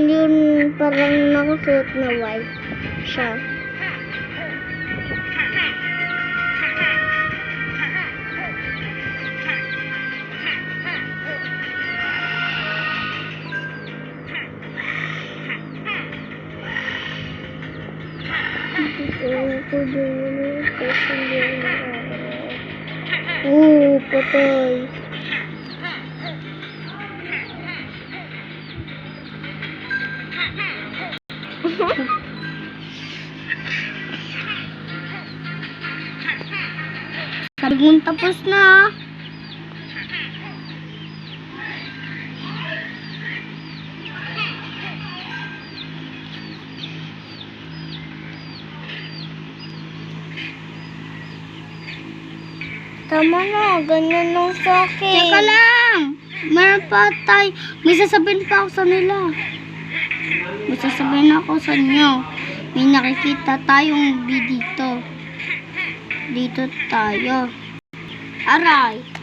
yun parang nakasuot na white siya. Patay. Sabi mo tapos na. Tama na, ganyan lang sa akin. Teka lang! Meron pa tayo. May sasabihin pa ako sa nila. May sasabihin ako sa inyo. May nakikita tayong dito. Dito tayo. Aray!